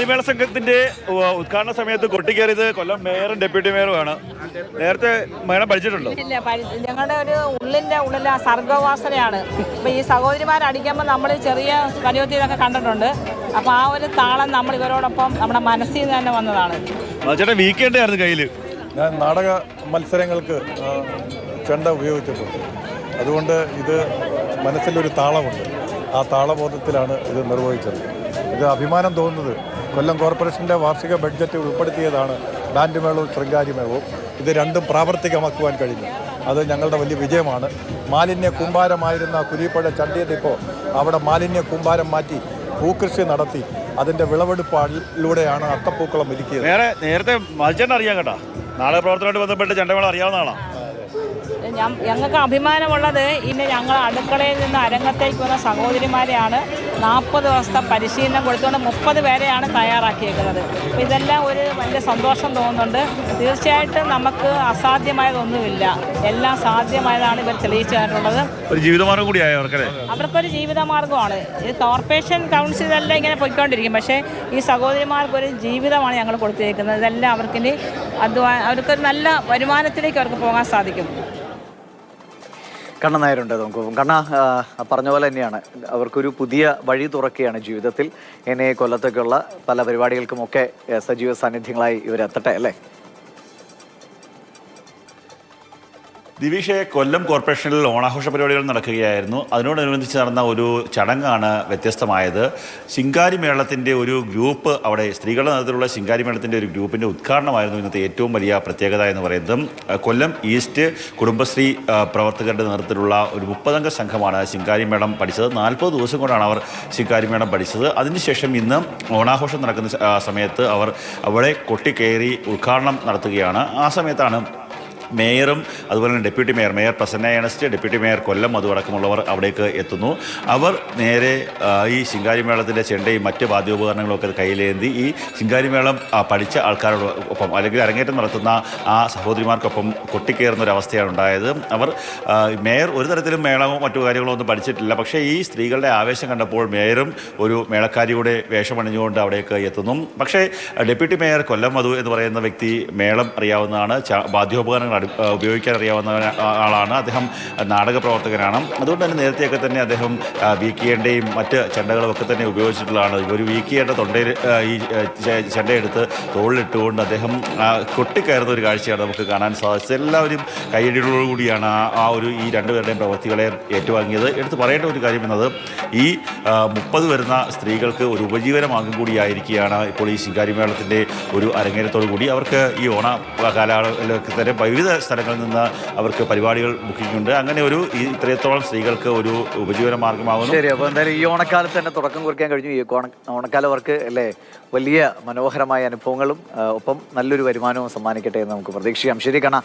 ശിങ്കാരിമേള സംഘത്തിന്റെ ഉദ്ഘാടന സമയത്ത് കൊട്ടിക്കേറിയത് കൊല്ലം മേയറും ഡെപ്യൂട്ടി മേയറുമാണ്. നേരത്തെ മേളം പഠിച്ചിട്ടുണ്ടോ? ഇല്ല, ഞങ്ങളുടെ ഒരു ഉള്ളിലെ സർഗവാസനയാണ്. ഇപ്പം ഈ സഹോദരിമാരടിക്കുമ്പോൾ നമ്മൾ ചെറിയ കലിയൊത്തിയൊക്കെ കണ്ടിട്ടുണ്ട്. അപ്പോൾ ആ ഒരു താളം നമ്മൾ ഇവരോടൊപ്പം നമ്മുടെ മനസ്സിൽ നിന്ന് തന്നെ വന്നതാണ്. ചേട്ടാ വീക്കേണ്ടായിരുന്നു കയ്യിൽ. ഞാൻ നാടക മത്സരങ്ങൾക്ക് ചെണ്ട ഉപയോഗിച്ചിട്ടുണ്ട്. അതുകൊണ്ട് ഇത് മനസ്സിലൊരു താളമുണ്ട്. ആ താളബോധത്തിലാണ് ഇത് നിർവഹിച്ചത്. ഇത് അഭിമാനം തോന്നുന്നത് കൊല്ലം കോർപ്പറേഷൻ്റെ വാർഷിക ബഡ്ജറ്റ് ഉൾപ്പെടുത്തിയതാണ് ബാൻഡ് മേളവും ശൃംഗാരി മേളവും. ഇത് രണ്ടും പ്രാവർത്തികമാക്കുവാൻ കഴിഞ്ഞു. അത് ഞങ്ങളുടെ വലിയ വിജയമാണ്. മാലിന്യ കൂമ്പാരമായിരുന്ന കുരിപ്പുഴ ചണ്ടിയതിപ്പോൾ അവിടെ മാലിന്യ കൂമ്പാരം മാറ്റി പൂക്കൃഷി നടത്തി അതിൻ്റെ വിളവെടുപ്പിലൂടെയാണ് അത്തപ്പൂക്കളം ഒരുക്കിയത്. നേരത്തെ മത്സരം അറിയാം കേട്ടോ. നാടക പ്രവർത്തനമായിട്ട് ബന്ധപ്പെട്ട് ചെണ്ടമേളം അറിയാവുന്ന ആളാണ്. ഞങ്ങൾക്ക് അഭിമാനമുള്ളത് ഇന്ന് ഞങ്ങൾ അടുക്കളയിൽ നിന്ന് അരങ്ങത്തേക്ക് വന്ന സഹോദരിമാരെയാണ് 40 ദിവസത്തെ പരിശീലനം കൊടുത്തുകൊണ്ട് 30 പേരെയാണ് തയ്യാറാക്കിയേക്കുന്നത്. അപ്പോൾ ഇതെല്ലാം ഒരു വലിയ സന്തോഷം തോന്നുന്നുണ്ട്. തീർച്ചയായിട്ടും നമുക്ക് അസാധ്യമായതൊന്നുമില്ല, എല്ലാം സാധ്യമായതാണ് ഇവർ തെളിയിച്ചു തന്നിട്ടുള്ളത്. ഒരു ജീവിതമാർഗം കൂടിയായ അവർക്കൊരു ജീവിതമാർഗ്ഗമാണ്. ഈ കോർപ്പറേഷൻ കൗൺസിൽ ഇതെല്ലാം ഇങ്ങനെ പോയിക്കൊണ്ടിരിക്കും. പക്ഷേ ഈ സഹോദരിമാർക്കൊരു ജീവിതമാണ് ഞങ്ങൾ കൊടുത്തിരിക്കുന്നത്. ഇതെല്ലാം അവർക്കിനി അവർക്കൊരു നല്ല വരുമാനത്തിലേക്ക് അവർക്ക് പോകാൻ സാധിക്കും. കണ്ണൻ നായരുണ്ട്. നമുക്ക് കണ്ണ പറഞ്ഞ പോലെ തന്നെയാണ്, അവർക്കൊരു പുതിയ വഴി തുറക്കുകയാണ് ജീവിതത്തിൽ. ഇനി കൊല്ലത്തേക്കുള്ള പല പരിപാടികൾക്കുമൊക്കെ സജീവ സാന്നിധ്യങ്ങളായി ഇവരെത്തട്ടെ അല്ലേ? ദിവിഷെ, കൊല്ലം കോർപ്പറേഷനിൽ ഓണാഘോഷ പരിപാടികൾ നടക്കുകയായിരുന്നു. അതിനോടനുബന്ധിച്ച് നടന്ന ഒരു ചടങ്ങാണ് വ്യത്യസ്തമായത്. ശിങ്കാരി മേളത്തിൻ്റെ ഒരു ഗ്രൂപ്പ്, അവിടെ സ്ത്രീകളുടെ നേതൃത്വത്തിലുള്ള ശിങ്കാരി മേളത്തിൻ്റെ ഒരു ഗ്രൂപ്പിൻ്റെ ഉദ്ഘാടനമായിരുന്നു ഇന്നത്തെ ഏറ്റവും വലിയ പ്രത്യേകത എന്ന് പറയുന്നത്. കൊല്ലം ഈസ്റ്റ് കുടുംബശ്രീ പ്രവർത്തകരുടെ നേതൃത്വത്തിലുള്ള ഒരു 30 അംഗ സംഘമാണ് ശിങ്കാരി മേളം പഠിച്ചത്. 40 ദിവസം കൊണ്ടാണ് അവർ ശിങ്കാരി മേളം പഠിച്ചത്. അതിനുശേഷം ഇന്ന് ഓണാഘോഷം നടക്കുന്ന സമയത്ത് അവർ അവിടെ കൊട്ടിക്കയറി ഉദ്ഘാടനം നടത്തുകയാണ്. ആ സമയത്താണ് മേയറും അതുപോലെ തന്നെ deputy mayor Prasanna Ernest, deputy mayor Kollam അതുമടക്കമുള്ളവർ അവിടേക്ക് എത്തുന്നു. അവർ നേരെ ഈ ശിങ്കാരിമേളത്തിൻ്റെ ചെണ്ടയും മറ്റ് വാദ്യോപകരണങ്ങളൊക്കെ കയ്യിലേന്തി ഈ ശിങ്കാരിമേളം പഠിച്ച ആൾക്കാരോടൊപ്പം അല്ലെങ്കിൽ അരങ്ങേറ്റം നടത്തുന്ന ആ സഹോദരിമാർക്കൊപ്പം കൊട്ടിക്കയറുന്ന ഒരു അവസ്ഥയാണ് ഉണ്ടായത്. അവർ മേയർ ഒരു തരത്തിലും മേളമോ മറ്റു കാര്യങ്ങളോ ഒന്നും പഠിച്ചിട്ടില്ല. പക്ഷേ ഈ സ്ത്രീകളുടെ ആവേശം കണ്ടപ്പോൾ മേയറും ഒരു മേളക്കാരിയുടെ വേഷമണിഞ്ഞുകൊണ്ട് അവിടേക്ക് എത്തുന്നു. പക്ഷേ ഡെപ്യൂട്ടി മേയർ കൊല്ലം മധു എന്ന് പറയുന്ന വ്യക്തി മേളം അറിയാവുന്നതാണ്, വാദ്യോപകരണങ്ങൾ ഉപയോഗിക്കാൻ അറിയാവുന്ന ആളാണ്. അദ്ദേഹം നാടക പ്രവർത്തകനാണ്. അതുകൊണ്ട് തന്നെ നേരത്തെയൊക്കെ തന്നെ അദ്ദേഹം വീക്കിയേണ്ടയും മറ്റ് ചെണ്ടകളും ഒക്കെ തന്നെ ഉപയോഗിച്ചിട്ടുള്ളതാണ്. ഒരു വീക്കിയേണ്ട തൊണ്ടയിൽ ഈ ചെണ്ടയെടുത്ത് തോളിലിട്ടുകൊണ്ട് അദ്ദേഹം കൊട്ടിക്കയറുന്ന ഒരു കാഴ്ചയാണ് നമുക്ക് കാണാൻ സാധിച്ചത്. എല്ലാവരും കൈയടികളോടുകൂടിയാണ് ഈ രണ്ടുപേരുടെയും പ്രവൃത്തികളെ ഏറ്റുവാങ്ങിയത്. എടുത്ത് പറയേണ്ട ഒരു കാര്യം എന്നത് ഈ 30 വരുന്ന സ്ത്രീകൾക്ക് ഒരു ഉപജീവനമാർഗം കൂടിയായിരിക്കുകയാണ് ഇപ്പോൾ ഈ ശിങ്കാരിമേളത്തിൻ്റെ ഒരു അരങ്ങേറ്റത്തോടു കൂടി. അവർക്ക് ഈ ഓണ കാലയളവിലൊക്കെ തന്നെ വിവിധ സ്ഥലങ്ങളിൽ നിന്ന് അവർക്ക് പരിപാടികൾ ബുക്കിംഗ് ഉണ്ട്. അങ്ങനെ ഒരു ഇത്രത്തോളം സ്ത്രീകൾക്ക് ഒരു ഉപജീവന മാർഗമാകുന്നു. ശരി, അപ്പോൾ എന്തായാലും ഈ ഓണക്കാലത്ത് തന്നെ തുടക്കം കുറിക്കാൻ കഴിഞ്ഞു. ഈ ഓണക്കാലം അവർക്ക് അല്ലേ വലിയ മനോഹരമായ അനുഭവങ്ങളും ഒപ്പം നല്ലൊരു വരുമാനവും സമ്മാനിക്കട്ടെ എന്ന് നമുക്ക് പ്രതീക്ഷിക്കാം. ശരി കണ്ണ.